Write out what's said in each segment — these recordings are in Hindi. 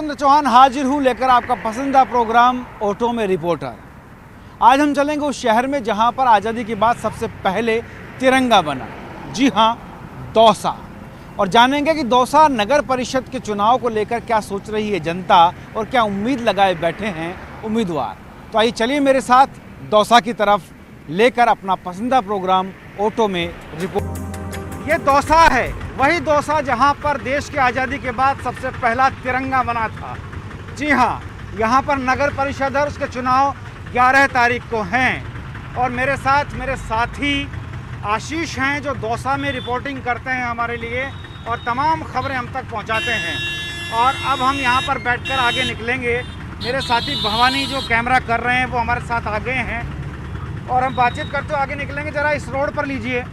चंद्र चौहान हाजिर हूँ लेकर आपका पसंदीदा प्रोग्राम ऑटो में रिपोर्टर। आज हम चलेंगे उस शहर में जहाँ पर आज़ादी के बाद सबसे पहले तिरंगा बना। जी हाँ, दौसा। और जानेंगे कि दौसा नगर परिषद के चुनाव को लेकर क्या सोच रही है जनता और क्या उम्मीद लगाए बैठे हैं उम्मीदवार। तो आइए चलिए मेरे साथ दौसा की तरफ लेकर अपना पसंदीदा प्रोग्राम ऑटो में रिपोर्ट। ये दौसा है, वही दौसा जहां पर देश की आज़ादी के बाद सबसे पहला तिरंगा बना था। जी हाँ, यहाँ पर नगर परिषद और उसके चुनाव 11 तारीख को हैं और मेरे साथ मेरे साथी आशीष हैं जो दौसा में रिपोर्टिंग करते हैं हमारे लिए और तमाम खबरें हम तक पहुंचाते हैं। और अब हम यहाँ पर बैठकर आगे निकलेंगे। मेरे साथी भवानी जो कैमरा कर रहे हैं वो हमारे साथ आ गए हैं और हम बातचीत करते हुए आगे निकलेंगे। ज़रा इस रोड पर लीजिए,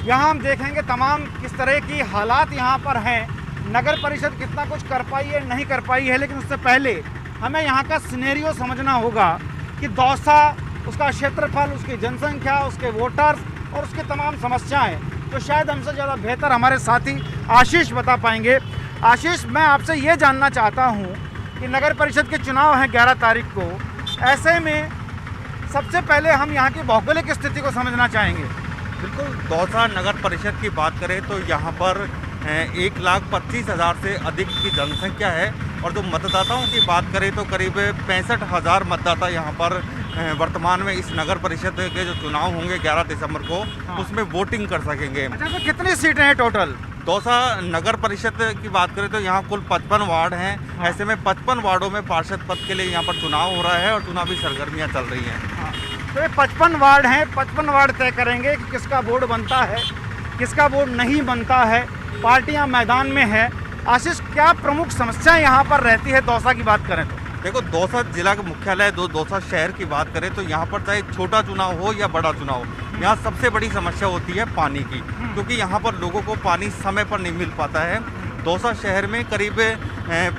यहाँ हम देखेंगे तमाम किस तरह की हालात यहाँ पर हैं। नगर परिषद कितना कुछ कर पाई है नहीं कर पाई है, लेकिन उससे पहले हमें यहाँ का सिनेरियो समझना होगा कि दौसा, उसका क्षेत्रफल, उसकी जनसंख्या, उसके वोटर्स और उसकी तमाम समस्याएं तो शायद हमसे ज़्यादा बेहतर हमारे साथी आशीष बता पाएंगे। आशीष, मैं आपसे ये जानना चाहता हूँ कि नगर परिषद के चुनाव हैं 11 तारीख को, ऐसे में सबसे पहले हम यहाँ की भौगोलिक स्थिति को समझना चाहेंगे। बिल्कुल, दौसा नगर परिषद की बात करें तो यहाँ पर 1,25,000 से अधिक की जनसंख्या है और जो मतदाताओं की बात करें तो करीब 65,000 मतदाता यहाँ पर वर्तमान में इस नगर परिषद के जो चुनाव होंगे 11 दिसंबर को, उसमें वोटिंग कर सकेंगे। अच्छा, तो कितनी सीटें हैं टोटल? दौसा नगर परिषद की बात करें तो यहाँ कुल 55 वार्ड हैं। ऐसे में 55 वार्डों में पार्षद पद के लिए यहाँ पर चुनाव हो रहा है और चुनावी सरगर्मियाँ चल रही हैं। तो ये 55 वार्ड हैं, 55 वार्ड तय करेंगे कि किसका बोर्ड बनता है, किसका बोर्ड नहीं बनता है। पार्टियां मैदान में है। आशीष, क्या प्रमुख समस्याएं यहाँ पर रहती है दौसा की बात करें तो? देखो, दौसा जिला का मुख्यालय दौसा शहर की बात करें तो यहाँ पर चाहे छोटा चुनाव हो या बड़ा चुनाव, यहाँ सबसे बड़ी समस्या होती है पानी की, क्योंकि यहाँ पर लोगों को पानी समय पर नहीं मिल पाता है। दौसा शहर में करीब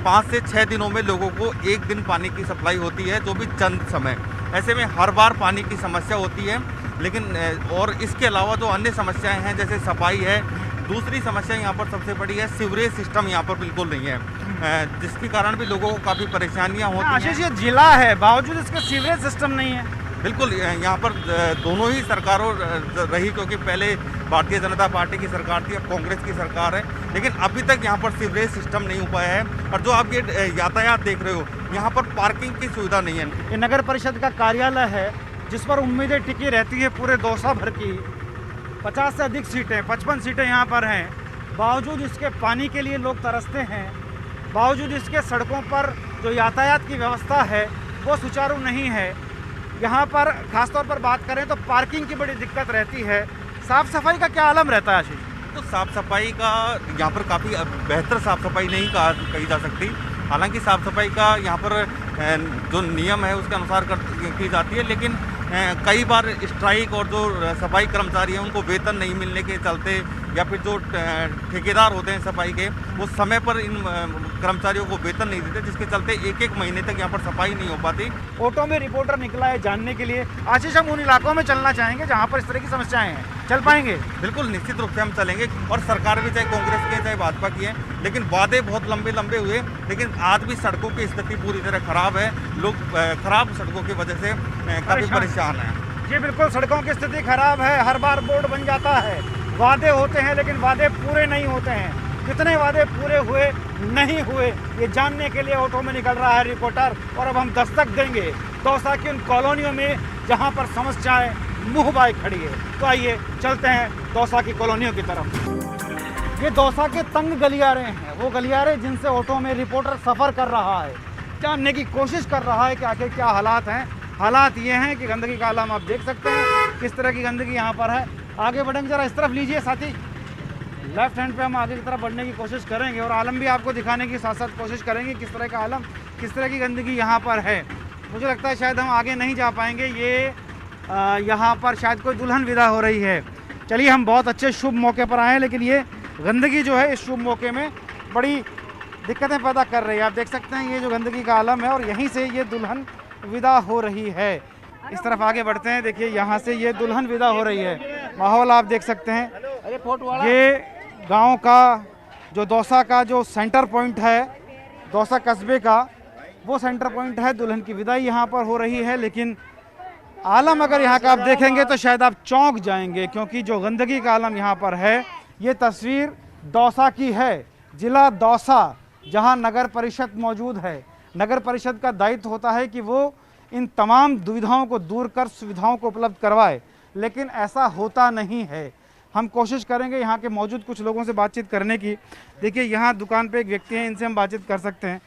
5 से 6 दिनों में लोगों को एक दिन पानी की सप्लाई होती है, जो भी चंद समय। ऐसे में हर बार पानी की समस्या होती है। लेकिन और इसके अलावा जो अन्य समस्याएं हैं जैसे सफाई है, दूसरी समस्या यहाँ पर सबसे बड़ी है सीवरेज सिस्टम यहाँ पर बिल्कुल नहीं है, जिसके कारण भी लोगों को काफ़ी परेशानियाँ होती हैं। आशीष, ये जिला है, बावजूद इसके सीवरेज सिस्टम नहीं है। बिल्कुल, यहाँ पर दोनों ही सरकारों रही, क्योंकि पहले भारतीय जनता पार्टी की सरकार थी, अब कांग्रेस की सरकार है, लेकिन अभी तक यहाँ पर सीवरेज सिस्टम नहीं हो पाया है। और जो आप ये यातायात देख रहे हो, यहाँ पर पार्किंग की सुविधा नहीं है। ये नगर परिषद का कार्यालय है जिस पर उम्मीदें टिकी रहती है पूरे दौसा भर की। 50 से अधिक सीटें, 55 सीटें यहाँ पर हैं। बावजूद इसके पानी के लिए लोग तरसते हैं, बावजूद इसके सड़कों पर जो यातायात की व्यवस्था है वो सुचारू नहीं है। यहाँ पर खासतौर पर बात करें तो पार्किंग की बड़ी दिक्कत रहती है। साफ़ सफाई का क्या आलम रहता है आशीष? तो साफ़ सफाई का यहाँ पर काफ़ी बेहतर साफ़ सफाई नहीं कही जा सकती। हालांकि साफ़ सफाई का यहाँ पर जो नियम है उसके अनुसार की जाती है, लेकिन कई बार स्ट्राइक और जो सफाई कर्मचारी हैं उनको वेतन नहीं मिलने के चलते, या फिर जो ठेकेदार होते हैं सफाई के, वो समय पर इन कर्मचारियों को वेतन नहीं देते, जिसके चलते एक महीने तक यहाँ पर सफाई नहीं हो पाती। ऑटो में रिपोर्टर निकला है जानने के लिए। आशीष, हम उन इलाकों में चलना चाहेंगे जहाँ पर इस तरह की समस्याएं हैं, चल पाएंगे? बिल्कुल, निश्चित रूप से हम चलेंगे। और सरकार भी चाहे कांग्रेस की है चाहे भाजपा की है, लेकिन वादे बहुत लंबे हुए, लेकिन आज भी सड़कों की स्थिति पूरी तरह खराब है। लोग खराब सड़कों की वजह से काफ़ी परेशान हैं। जी बिल्कुल, सड़कों की स्थिति खराब है। हर बार बोर्ड बन जाता है, वादे होते हैं लेकिन वादे पूरे नहीं होते हैं। कितने वादे पूरे हुए नहीं हुए, ये जानने के लिए ऑटो में निकल रहा है रिपोर्टर। और अब हम दस्तक देंगे दौसा की उन कॉलोनियों में जहां पर समस्याएं मुँह बाए खड़ी है। तो आइए चलते हैं दौसा की कॉलोनियों की तरफ। ये दौसा के तंग गलियारे हैं, वो गलियारे जिनसे ऑटो में रिपोर्टर सफ़र कर रहा है, जानने की कोशिश कर रहा है कि आखिर क्या हालात हैं। हालात ये हैं कि गंदगी का आलम आप देख सकते हैं, किस तरह की गंदगी यहाँ पर है। आगे बढ़ेंगे, ज़रा इस तरफ लीजिए साथी, लेफ्ट हैंड पे हम आगे की तरफ बढ़ने की कोशिश करेंगे और आलम भी आपको दिखाने की साथ साथ कोशिश करेंगे किस तरह का आलम, किस तरह की गंदगी यहाँ पर है। मुझे लगता है शायद हम आगे नहीं जा पाएंगे। ये यहाँ पर शायद कोई दुल्हन विदा हो रही है। चलिए, हम बहुत अच्छे शुभ मौके पर आए हैं, लेकिन ये गंदगी जो है इस शुभ मौके में बड़ी दिक्कतें पैदा कर रही है। आप देख सकते हैं ये जो गंदगी का आलम है और यहीं से ये दुल्हन विदा हो रही है। इस तरफ आगे बढ़ते हैं, देखिए यहाँ से ये दुल्हन विदा हो रही है। माहौल आप देख सकते हैं। ये गांव का जो दौसा का जो सेंटर पॉइंट है, दौसा कस्बे का वो सेंटर पॉइंट है। दुल्हन की विदाई यहाँ पर हो रही है, लेकिन आलम अगर यहाँ का आप देखेंगे तो शायद आप चौंक जाएंगे, क्योंकि जो गंदगी का आलम यहाँ पर है, ये तस्वीर दौसा की है। जिला दौसा, जहाँ नगर परिषद मौजूद है। नगर परिषद का दायित्व होता है कि वो इन तमाम दुविधाओं को दूर कर सुविधाओं को उपलब्ध करवाए, लेकिन ऐसा होता नहीं है। हम कोशिश करेंगे यहाँ के मौजूद कुछ लोगों से बातचीत करने की। देखिए यहाँ दुकान पे एक व्यक्ति हैं, इनसे हम बातचीत कर सकते हैं।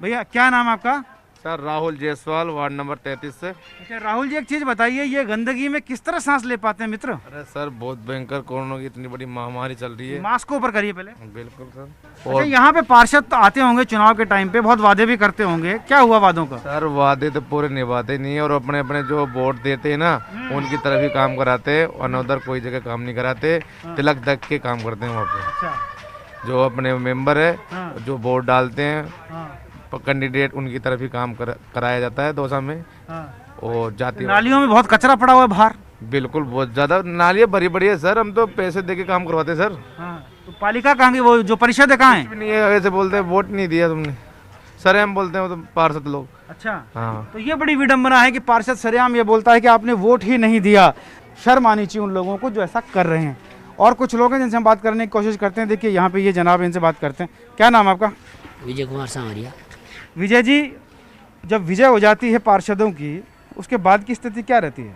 भैया क्या नाम है आपका? Sir Rahul Jaiswal, ward number 33 से। अच्छा राहुल जी, एक चीज़ बताइए, ये गंदगी में किस तरह सांस ले पाते हैं मित्र? अरे सर बहुत भयंकर कोरोना की इतनी बड़ी महामारी चल रही है। मास्क को ऊपर करिए पहले। बिल्कुल सर। अच्छा यहाँ पे पार्षद तो आते होंगे चुनाव के टाइम पे, बहुत वादे भी करते होंगे, क्या हुआ वादों का? सर वादे तो पूरे निभाते नहीं है और अपने अपने जो वोट देते हैं ना उनकी तरफ ही काम कराते हैं और उधर कोई जगह काम नहीं कराते। तिलक तक के काम करते हैं वहाँ पे। अच्छा जो अपने मेंबर है, जो वोट डालते हैं हाँ कैंडिडेट, उनकी तरफ ही काम कराया जाता है दौसा में। हाँ। और जाति नालियों में बहुत कचरा पड़ा हुआ है बाहर। बिल्कुल बहुत ज्यादा नालियाँ भरी पड़ी है सर। हम तो पैसे दे के काम करवाते हैं सर। हाँ। तो पालिका कहाँ की, वो जो परिषद है कहाँ है? कुछ भी नहीं है, ऐसे बोलते हैं वोट नहीं दिया तुमने। सरेआम बोलते हैं वो तो पार्षद लोग। अच्छा हाँ तो ये बड़ी विडंबना है कि पार्षद सरेआम ये बोलता है कि आपने वोट ही नहीं दिया। शर्म आनी चाहिए उन लोगों को जो ऐसा कर रहे हैं। और कुछ लोग हैं जिनसे हम बात करने की कोशिश करते हैं। देखिए यहाँ पे ये जनाब, इनसे बात करते हैं। क्या नाम है आपका? विजय कुमार सांवरिया। विजय जी, जब विजय हो जाती है पार्षदों की, उसके बाद की स्थिति क्या रहती है?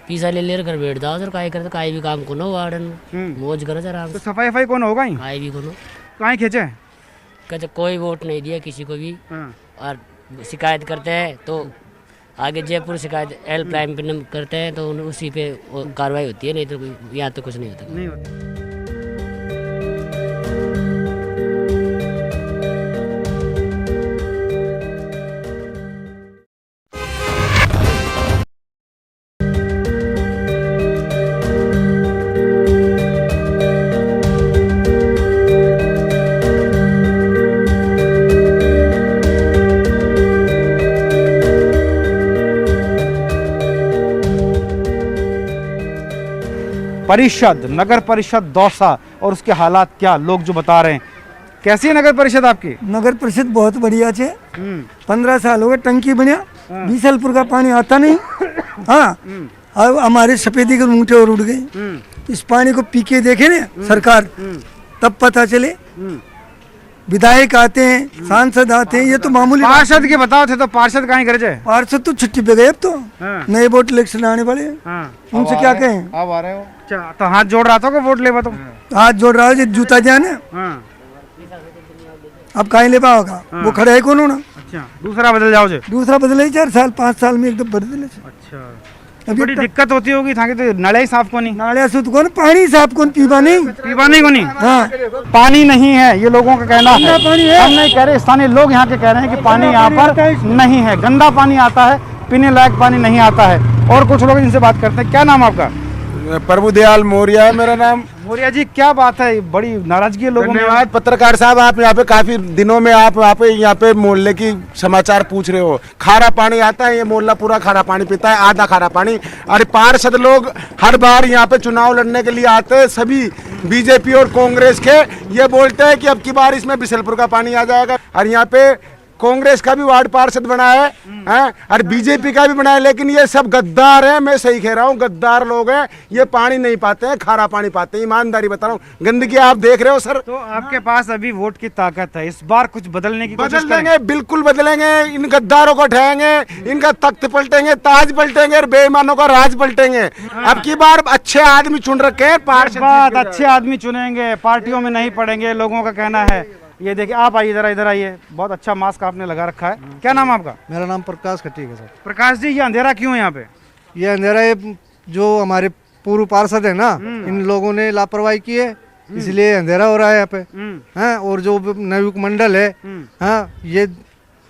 पीसा ले लेकर बैठ जाओ सर, काय करते काय भी काम कोनो वार्डन मौज करो सर आराम तो से। सफाई कौन होगा ही? काय भी कोनो कहाँ खींचे? कहते कोई वोट नहीं दिया किसी को भी, हाँ। और शिकायत करते हैं तो आगे जयपुर शिकायत हेल्पलाइन पे नंबर करते हैं तो उसी पे कार्रवाई होती है, नहीं तो यहाँ तो कुछ नहीं होता। नहीं होता। परिषद, नगर परिषद दौसा, और उसके हालात क्या लोग जो बता रहे हैं। कैसी है नगर परिषद आपकी? नगर परिषद बहुत बढ़िया छे। 15 साल हो गए, टंकी बनया, बीसलपुर का पानी आता नहीं। हाँ अब हमारे सफेदी के मूठे और उड़ गए। इस पानी को पी के देखे ना सरकार, तब पता चले। विधायक आते हैं, सांसद आते हैं, ये तो मामूली। पार्षद के बताओ थे तो पार्षद कहाँ कर जाए? पार्षद तो छुट्टी पे गए, अब तो नए वोट इलेक्शन आने वाले हैं। हाँ। उनसे क्या कहें? आप आ रहे हो? अच्छा तो हाथ जोड़ रहा था कि वोट ले तो? हाथ जोड़ रहा है जूता जाने। हाँ। अब कहीं ले पाओगा, वो खड़े है कौन होना। अच्छा दूसरा बदल जाओ जे। दूसरा बदले 4 साल 5 साल में एकदम बदले। अच्छा अभी बड़ी दिक्कत होती होगी था कि तो नले साफ को नहीं, नाले सुध कौन, पानी साफ कौन, पीवा नहीं। पीवा नहीं को नहीं। हाँ पानी नहीं है, ये लोगों का कहना है। पानी है। हम नहीं कह रहे, स्थानीय लोग यहाँ के कह रहे हैं कि पानी यहाँ पर नहीं है, गंदा पानी आता है, पीने लायक पानी नहीं आता है। और कुछ लोग इनसे बात करते हैं। क्या नाम आपका? प्रभुदयाल मौर्य है मेरा नाम। मौर्या जी क्या बात है, बड़ी नाराजगी है लोगों में। धन्यवाद पत्रकार साहब, आप यहाँ पे काफी दिनों में आप यहाँ पे मोहल्ले की समाचार पूछ रहे हो। खारा पानी आता है, ये मोहल्ला पूरा खारा पानी पीता है, आधा खारा पानी। अरे पार्षद लोग हर बार यहाँ पे चुनाव लड़ने के लिए आते हैं, सभी बीजेपी और कांग्रेस के, ये बोलते हैं कि अब की बार इसमें बिसलपुर का पानी आ जाएगा। और यहाँ पे कांग्रेस का भी वार्ड पार्षद बना है, और बीजेपी का भी बना है, लेकिन ये सब गद्दार हैं। मैं सही कह रहा हूँ, गद्दार लोग हैं। ये पानी नहीं पाते हैं, खारा पानी पाते हैं, ईमानदारी बता रहा हूँ। गंदगी आप देख रहे हो सर। तो आपके पास अभी वोट की ताकत है, इस बार कुछ बदलने की कोशिश बदल करें। देंगे, बिल्कुल बदलेंगे। इन गद्दारों को उठाएंगे, इनका तख्त पलटेंगे, ताज पलटेंगे और बेईमानों का राज पलटेंगे। अब की बार अच्छे आदमी चुन रखे हैं पार्षद। बात अच्छे आदमी चुनेंगे, पार्टियों में नहीं पड़ेंगे, लोगों का कहना है। ये देखिए, आप आइए जरा, इधर आइए। बहुत अच्छा मास्क आपने लगा रखा है। क्या नाम आपका? मेरा नाम प्रकाश खट्टी है सर। प्रकाश जी, ये अंधेरा क्यों है यहाँ पे? ये अंधेरा ये जो हमारे पूर्व पार्षद है ना, इन लोगों ने लापरवाही की है, इसलिए अंधेरा हो रहा है यहाँ पे। हाँ, और जो नवयुक्त मंडल है, हाँ, ये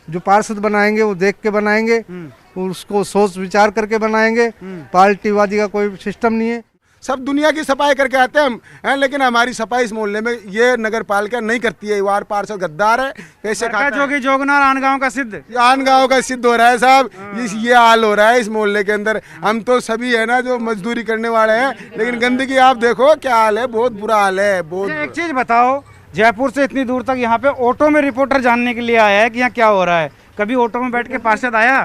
जो पार्षद बनाएंगे वो देख के बनाएंगे, उसको सोच विचार करके बनाएंगे। पार्टीवादी का कोई सिस्टम नहीं है। सब दुनिया की सफाई करके आते हैं हम, लेकिन हमारी सफाई इस मोहल्ले में ये नगर पालिका नहीं करती है। वार्ड पार्षद गद्दार है, पैसे खाता है। जोगी जोगनार आनगांव का सिद्ध, आनगांव का सिद्ध हो रहा है साहब। ये हाल हो रहा है इस मोहल्ले के अंदर। हम तो सभी है ना जो मजदूरी करने वाले हैं, लेकिन गंदगी आप देखो क्या हाल है, बहुत बुरा हाल है। बहुत एक चीज बताओ, जयपुर से इतनी दूर तक यहाँ पे ऑटो में रिपोर्टर जानने के लिए आया है कि यहाँ क्या हो रहा है। कभी ऑटो में बैठ के पार्षद आया?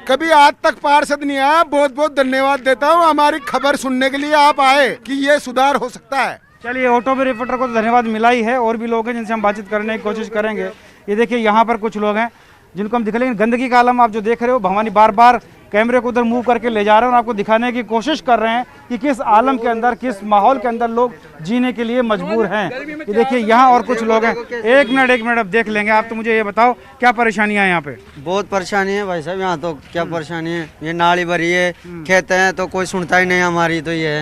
कभी आज तक पार्षद नहीं आया। बहुत बहुत धन्यवाद देता हूँ हमारी खबर सुनने के लिए आप आए कि ये सुधार हो सकता है। चलिए, ऑटो में रिपोर्टर को तो धन्यवाद मिला ही है, और भी लोग हैं जिनसे हम बातचीत करने की कोशिश करेंगे। ये देखिए यहाँ पर कुछ लोग हैं जिनको हम दिखा, लेकिन गंदगी का आलम आप जो देख रहे हो, भवानी बार बार कैमरे को उधर मूव करके ले जा रहे हैं और आपको दिखाने की कोशिश कर रहे हैं कि किस आलम के अंदर, किस माहौल के अंदर लोग जीने के लिए मजबूर हैं। ये देखिए यहाँ और कुछ लोग हैं। एक मिनट अब देख लेंगे। आप तो मुझे ये बताओ क्या परेशानियाँ हैं यहाँ पे? बहुत परेशानी है भाई साहब, यहाँ तो क्या परेशानी है, ये नाली भरी है, खेत हैं तो कोई सुनता ही नहीं हमारी, तो ये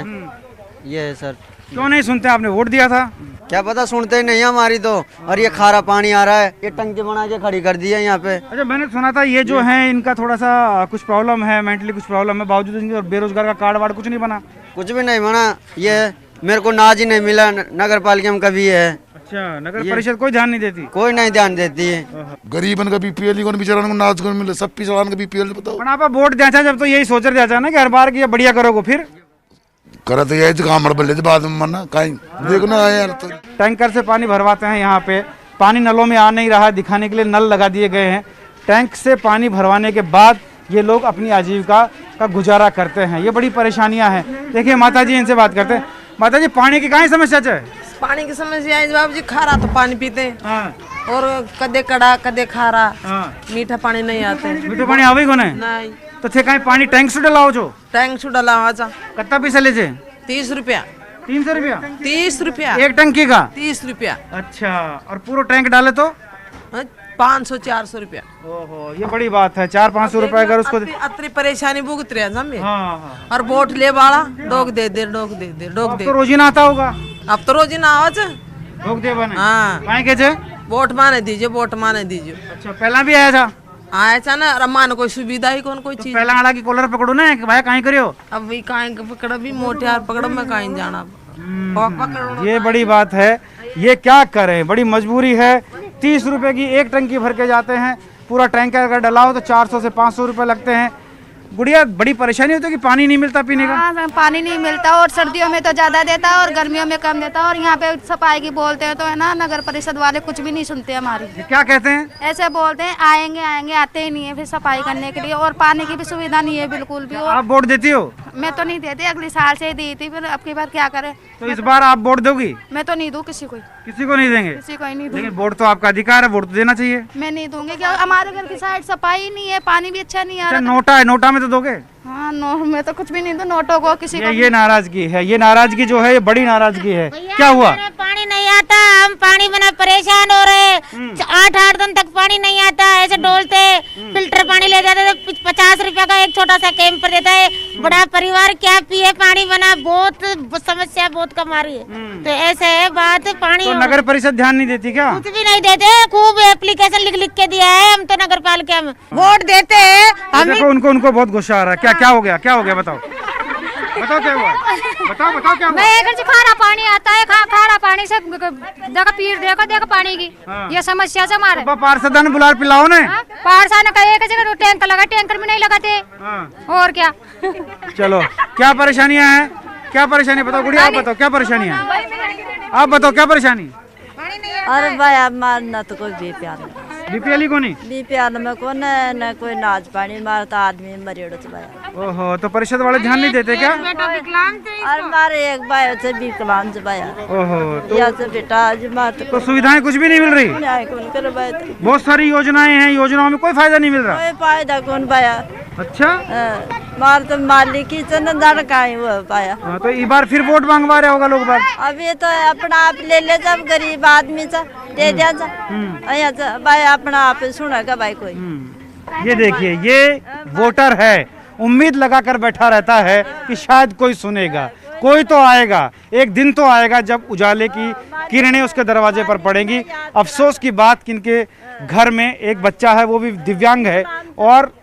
है सर। क्यों नहीं सुनते? आपने वोट दिया था। क्या पता, सुनते ही नहीं हमारी तो। और ये खारा पानी आ रहा है, ये टंकी बना के खड़ी कर दी है यहाँ पे। अच्छा, मैंने सुना था ये जो है इनका थोड़ा सा कुछ प्रॉब्लम है, मेंटली कुछ प्रॉब्लम है, बावजूद इनके बेरोजगार का कार्ड वार्ड कुछ नहीं बना? कुछ भी नहीं बना। ये मेरे को नाज ही नहीं मिला नगर पालिका में कभी है। अच्छा, नगर परिषद कोई ध्यान नहीं देती? कोई नहीं ध्यान देती है। गरीबन का बीपीएल को बेचारा को नाच को मिले, सब पिछड़ान का बीपीएल बताओ। पर आप वोट दिया था जब, तो यही सोच रहे थे ना कि हर बार की ये बढ़िया करोगे, फिर करा तो यही काम बल्ले बाद में मरना कहीं देखो ना यार। तो टैंकर से पानी भरवाते हैं यहाँ पे, पानी नलों में आ नहीं रहा, दिखाने के लिए नल लगा दिए गए हैं। टैंक से पानी भरवाने के बाद ये लोग अपनी आजीविका का गुजारा करते हैं। ये बड़ी परेशानियाँ हैं। देखिए माता जी, इनसे बात करते हैं। माता जी, पानी की कहाँ समस्या है? पानी की समस्या है बाबू जी, खारा तो पानी पीते हैं। हाँ। और कदे कड़ा कदे खारा। हाँ। मीठा पानी नहीं आते। मीठा पानी आवे को नहीं तो थे कहीं पानी टैंक से डलाओ जो? टैंक से डला आजा। कितना पैसा ले? 30 रुपया। 300 रुपया? 30 रुपया एक टंकी का? 30 रुपया। अच्छा, और पूरा टैंक डाले तो 500-400 रुपया। ओहो, ये बड़ी बात है। 400-500 रुपए अगर उसको अतरी परेशानी भुगत रहे हैं। हाँ। और वोट ले बाड़ा डोक दे डोक दे अब तो रोजी ना आता होगा। अब तो रोजी ना आवाज। डोक दे बने। हाँ, के वोट माने दीजिए, वोट माने दीजिए। अच्छा, पहला भी आया था? आया था ना, मान कोई सुविधा ही कौन कोई चीज। पहला आड़ा की कॉलर पकड़ो ना कि भाई कहीं करियो। अब भी कहीं पकड़ो, भी मोटे हार पकड़ो, मैं कहीं जाना। ये बड़ी बात है। ये क्या करें, बड़ी मजबूरी है। 30 रुपए की एक टंकी भर के जाते हैं। पूरा टैंकर अगर डलाओ तो 400 से 500 रुपए लगते हैं। गुड़िया, बड़ी परेशानी होती है कि पानी नहीं मिलता पीने का? हाँ, पानी नहीं मिलता, और सर्दियों में तो ज्यादा देता है और गर्मियों में कम देता है। और यहाँ पे सफाई की बोलते हैं तो है ना, नगर परिषद वाले कुछ भी नहीं सुनते हमारी। क्या कहते हैं? ऐसे बोलते हैं आएंगे आते ही नहीं है फिर सफाई करने के लिए। और पानी की भी सुविधा नहीं है बिल्कुल भी। और आप वोट देती हो? मैं तो नहीं देती, अगले साल से ही दी थी, फिर अब की बार क्या करे। तो इस बार आप वोट दोगी? मैं तो नहीं दूँ किसी को। किसी को नहीं देंगे? किसी को ही नहीं दूँ। लेकिन वोट तो आपका अधिकार है, वोट तो देना चाहिए। मैं नहीं दूंगी, क्या हमारे घर की साइड सफाई नहीं है, पानी भी अच्छा नहीं आ रहा। नोटा है, नोटा में तो दोगे? हाँ, मैं तो कुछ भी नहीं दूँ नोटों को किसी को। ये नाराजगी है, ये नाराजगी जो है ये बड़ी नाराजगी है। क्या हुआ? पानी नहीं आता, हम पानी बिना परेशान हो रहे। 8-8 दिन तक पानी नहीं आता, ऐसे डोलते फिल्टर पानी ले जाते तो 50 रुपया का एक छोटा सा कैंपर देता है। बड़ा परिवार क्या पिए पानी बना, बहुत समस्या बहुत कम आ रही है। तो ऐसे है बात। पानी तो नगर परिषद ध्यान नहीं देती क्या? कुछ भी नहीं देते, खूब एप्लीकेशन लिख के दिया है। हम तो नगर पालिका में वोट देते हैं। देखो उनको बहुत गुस्सा आ रहा है। क्या हो गया बताओ क्या हुआ? बताओ क्या हुआ? मैं खारा पानी आता है, खारा पानी से देखो पीर देखो पानी की। हाँ। ये समस्या से हमारे पार्षद ने बुला पिलाओ ने। पार्षद ने कहा एक जगह टैंकर लगा, टैंकर में नहीं लगाते। हाँ। और क्या? चलो, क्या परेशानियाँ हैं? क्या परेशानी बताओ गुड़िया, आप बताओ क्या परेशानी है? आप बताओ क्या परेशानी? अरे भाई अब मारना तो कोई बीपीएल को नहीं, बीपीएल में को न कोई नाच पानी मारता आदमी मरेड़ो तो भाई। ओहो, तो परिषद वाले ध्यान नहीं देते क्या? अरे मारे एक भाई से विकलांग से भाई। ओहो, तो या से बेटा आज मारते तो सुविधाएं कुछ भी नहीं मिल रही? कौन करे भाई? बहुत सारी योजनाएं हैं, योजनाओं में कोई फायदा नहीं मिल रहा। कोई फायदा कौन पाया? अच्छा, मार तो मालिक ही चंदन का ही वो पाया। हाँ, तो इस बार फिर वोट मांगवा रहे होगा लोग बात। अभी तो अपना आप ले ले, जब गरीब आदमी सा दे दिया जा भाई, अपना आप सुनेगा भाई कोई। ये देखिए, ये वोटर है, उम्मीद लगाकर बैठा रहता है कि शायद कोई सुनेगा, कोई तो आएगा। एक दिन तो आएगा जब उजाले की किरणें उसके दरवाजे पर पड़ेंगी। अफसोस की बात कि इनके घर में एक बच्चा है, वो भी दिव्यांग है और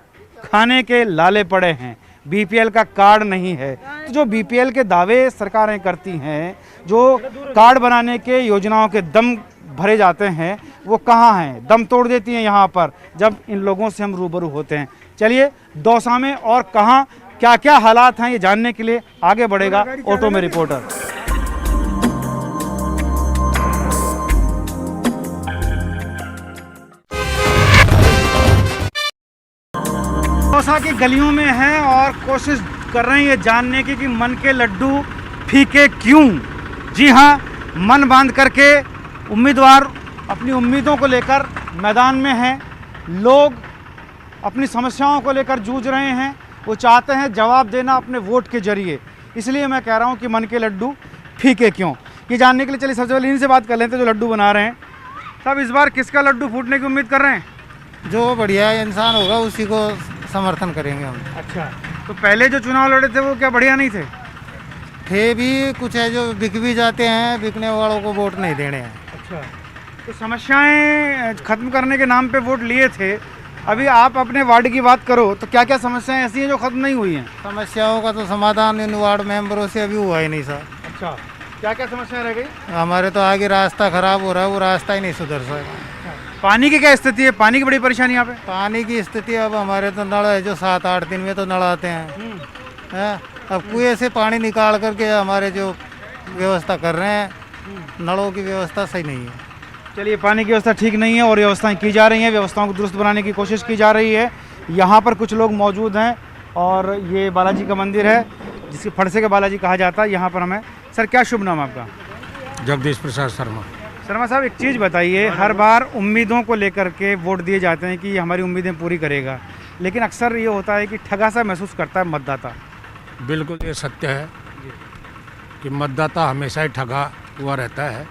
खाने के लाले पड़े हैं, बीपीएल का कार्ड नहीं है। तो जो बीपीएल के दावे सरकारें करती हैं, जो कार्ड बनाने के योजनाओं के दम भरे जाते हैं, वो कहाँ हैं? दम तोड़ देती हैं यहाँ पर जब इन लोगों से हम रूबरू होते हैं। चलिए, दौसा में और कहाँ क्या क्या हालात हैं ये जानने के लिए आगे बढ़ेगा ऑटो में रिपोर्टर। दौसा की गलियों में हैं और कोशिश कर रहे हैं ये जानने की कि मन के लड्डू फीके क्यों। जी हाँ, मन बांध करके उम्मीदवार अपनी उम्मीदों को लेकर मैदान में हैं। लोग अपनी समस्याओं को लेकर जूझ रहे हैं, वो चाहते हैं जवाब देना अपने वोट के जरिए। इसलिए मैं कह रहा हूँ कि मन के लड्डू फीके क्यों, ये जानने के लिए चलिए सबसे पहले इनसे बात कर लेते हैं जो लड्डू बना रहे हैं। तब इस बार किसका लड्डू फूटने की उम्मीद कर रहे हैं? जो बढ़िया इंसान होगा उसी को समर्थन करेंगे हम। अच्छा, तो पहले जो चुनाव लड़े थे वो क्या बढ़िया नहीं थे? भी कुछ है जो बिक भी जाते हैं, बिकने वालों को वोट नहीं देने हैं। अच्छा, तो समस्याएं खत्म करने के नाम पे वोट लिए थे। अभी आप अपने वार्ड की बात करो तो क्या क्या समस्याएं ऐसी हैं जो खत्म नहीं हुई हैं? समस्याओं का तो समाधान इन वार्ड मेंबरों से अभी हुआ ही नहीं सर। अच्छा, क्या क्या समस्याएं रह गई? हमारे तो आगे रास्ता खराब हो रहा है, वो रास्ता ही नहीं सुधर सका। पानी की क्या स्थिति है? पानी की बड़ी परेशानी यहाँ पे। पानी की स्थिति अब हमारे तो नल है जो 7-8 दिन में तो नल आते हैं। अब कुएं से पानी निकाल करके हमारे जो व्यवस्था कर रहे हैं, नलों की व्यवस्था सही नहीं है। चलिए, पानी की व्यवस्था ठीक नहीं है और व्यवस्थाएं की जा रही हैं, व्यवस्थाओं को दुरुस्त बनाने की कोशिश की जा रही है। यहाँ पर कुछ लोग मौजूद हैं और ये बालाजी का मंदिर है जिसके फड़से के बालाजी कहा जाता है। यहाँ पर हमें सर, क्या शुभ नाम आपका? जगदीश प्रसाद शर्मा। शर्मा साहब, एक चीज़ बताइए, हर बार उम्मीदों को लेकर के वोट दिए जाते हैं कि ये हमारी उम्मीदें पूरी करेगा, लेकिन अक्सर ये होता है कि ठगा सा महसूस करता है मतदाता। बिल्कुल ये सत्य है कि मतदाता हमेशा ही ठगा हुआ रहता है।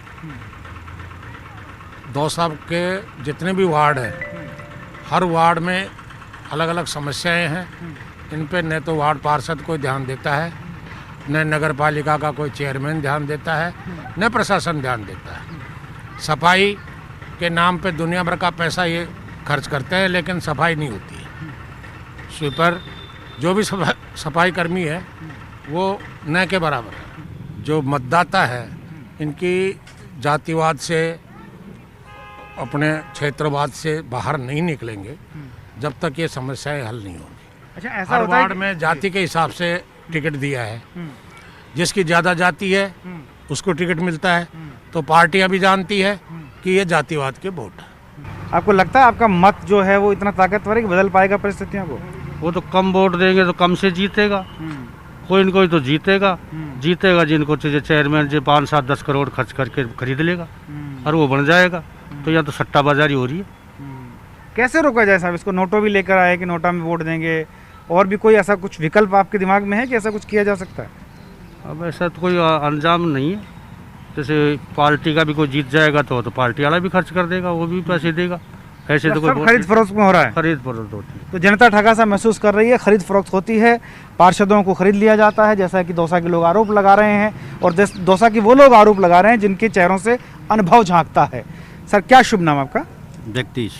दौसा के जितने भी वार्ड हैं, हर वार्ड में अलग अलग समस्याएं हैं। इन पे न तो वार्ड पार्षद कोई ध्यान देता है, न नगर पालिका का कोई चेयरमैन ध्यान देता है, न प्रशासन ध्यान देता है। सफाई के नाम पे दुनिया भर का पैसा ये खर्च करते हैं, लेकिन सफाई नहीं होती है। स्वीपर जो भी सफाई कर्मी है वो न के बराबर है। जो मतदाता है, इनकी जातिवाद से, अपने क्षेत्रवाद से बाहर नहीं निकलेंगे जब तक ये समस्याएं हल नहीं होंगी। अच्छा, ऐसा हर होता है वार्ड में जाति के हिसाब से टिकट दिया है। जिसकी ज़्यादा जाति है उसको टिकट मिलता है, तो पार्टियां भी जानती है कि ये जातिवाद के वोट है। आपको लगता है आपका मत जो है वो इतना ताकतवर है कि बदल पाएगा परिस्थितियों को? वो तो कम वोट देंगे तो कम से जीतेगा, कोई न कोई तो जीतेगा। जीतेगा जिनको चाहिए चेयरमैन जो 5-7-10 करोड़ खर्च करके खरीद लेगा और वो बन जाएगा। तो यहाँ तो सट्टाबाजारी हो रही है। कैसे रोका जाए साहब इसको? नोटों भी लेकर आए कि नोटा में वोट देंगे, और भी कोई ऐसा कुछ विकल्प आपके दिमाग में है कि ऐसा कुछ किया जा सकता है? अब ऐसा तो कोई अंजाम नहीं है। जैसे पार्टी का भी कोई जीत जाएगा तो पार्टी वाला भी खर्च कर देगा, वो भी पैसे देगा। ऐसे तो कोई खरीद फरोख्त में हो रहा है। खरीद फरोख्त होती है, तो जनता ठगा सा महसूस कर रही है। खरीद फरोख्त होती है, पार्षदों को खरीद लिया जाता है, जैसा कि दौसा के लोग आरोप लगा रहे हैं, और दौसा के वो लोग आरोप लगा रहे हैं जिनके चेहरों से अनुभव झांकता है। सर, क्या शुभ नाम आपका? जगदीश।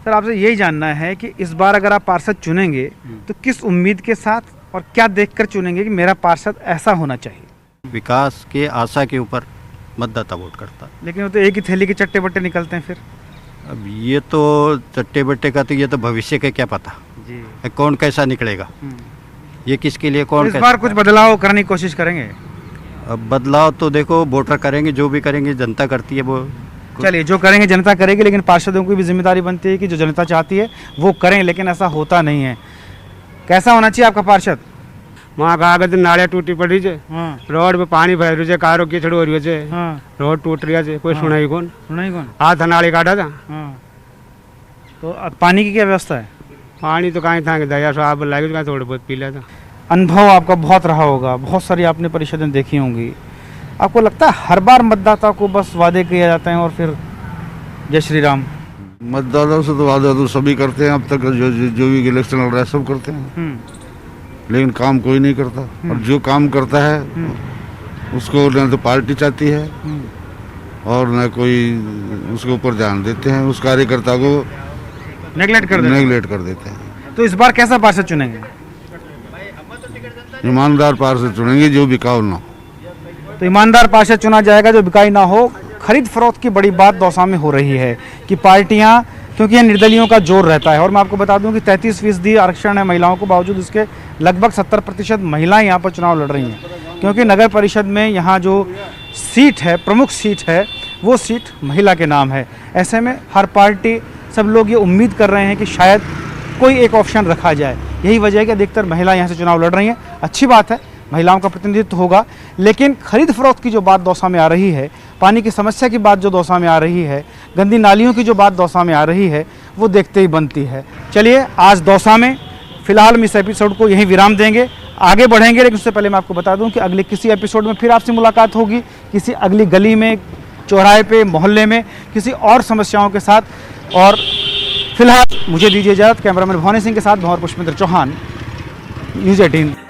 सर, आपसे यही जानना है कि इस बार अगर आप पार्षद चुनेंगे तो किस उम्मीद के साथ और क्या देखकर चुनेंगे कि मेरा पार्षद ऐसा होना चाहिए? विकास के आशा के ऊपर मतदाता वोट करता। लेकिन वो तो एक ही थैली के चट्टे बट्टे निकलते हैं फिर। अब ये तो चट्टे बट्टे का तो ये तो भविष्य का क्या पता जी, कौन कैसा निकलेगा, ये किसके लिए कौन। इस बार कुछ बदलाव करने की कोशिश करेंगे? अब बदलाव तो देखो वोटर करेंगे, जो भी करेंगे जनता करती है वो। चलिए, जो करेंगे जनता करेगी, लेकिन पार्षदों की भी जिम्मेदारी बनती है कि जो जनता चाहती है वो करें, लेकिन ऐसा होता नहीं है। कैसा होना चाहिए आपका पार्षद? वहाँ का आगे नालियाँ टूटी पड़ी है, रोड पे पानी भर रही है, कारों कीचड़ हो रही है, रोड टूट रही है, कोई सुनाई कौन? हाथ नाली काटा था। तो अब पानी की क्या व्यवस्था है? पानी तो कहीं था, दया से आप लाएगी तो थोड़ा बहुत पी लिया था। अनुभव आपका बहुत रहा होगा, बहुत सारी आपने परिषदें देखी होंगी। आपको लगता है हर बार मतदाता को बस वादे किए जाते हैं और फिर जय श्री राम? मतदाताओं से तो वादा तो सभी करते हैं, अब तक जो भी इलेक्शन लड़ रहा है सब करते हैं, लेकिन काम कोई नहीं करता। और जो काम करता है उसको न तो पार्टी चाहती है और न कोई उसके ऊपर ध्यान देते हैं, उस कार्यकर्ता को नेगलेक्ट कर देते हैं। तो इस बार कैसा पार्षद चुनेंगे? ईमानदार पार्षद चुनेंगे, जो बिकाऊ ना हो। तो ईमानदार पार्षद चुना जाएगा जो बिकाई ना हो। खरीद फरोख्त की बड़ी बात दौसा में हो रही है कि पार्टियां, क्योंकि ये निर्दलियों का जोर रहता है, और मैं आपको बता दूं कि 33% आरक्षण है महिलाओं को, बावजूद उसके लगभग 70% महिलाएं यहाँ पर चुनाव लड़ रही हैं, क्योंकि नगर परिषद में यहाँ जो सीट है, प्रमुख सीट है, वो सीट महिला के नाम है। ऐसे में हर पार्टी, सब लोग ये उम्मीद कर रहे हैं कि शायद कोई एक ऑप्शन रखा जाए। यही वजह है कि अधिकतर महिलाएं यहाँ से चुनाव लड़ रही हैं। अच्छी बात है, महिलाओं का प्रतिनिधित्व होगा, लेकिन खरीद फरोख्त की जो बात दौसा में आ रही है, पानी की समस्या की बात जो दौसा में आ रही है, गंदी नालियों की जो बात दौसा में आ रही है, वो देखते ही बनती है। चलिए, आज दौसा में फिलहाल हम इस एपिसोड को यहीं विराम देंगे, आगे बढ़ेंगे, लेकिन उससे पहले मैं आपको बता दूं कि अगले किसी एपिसोड में फिर आपसे मुलाकात होगी, किसी अगली गली में, चौराहे पे, मोहल्ले में, किसी और समस्याओं के साथ। और फिलहाल मुझे दीजिए इजाज़त। कैमरामैन भवानी सिंह के साथ भंवर पुष्पेंद्र चौहान, न्यूज़ 18।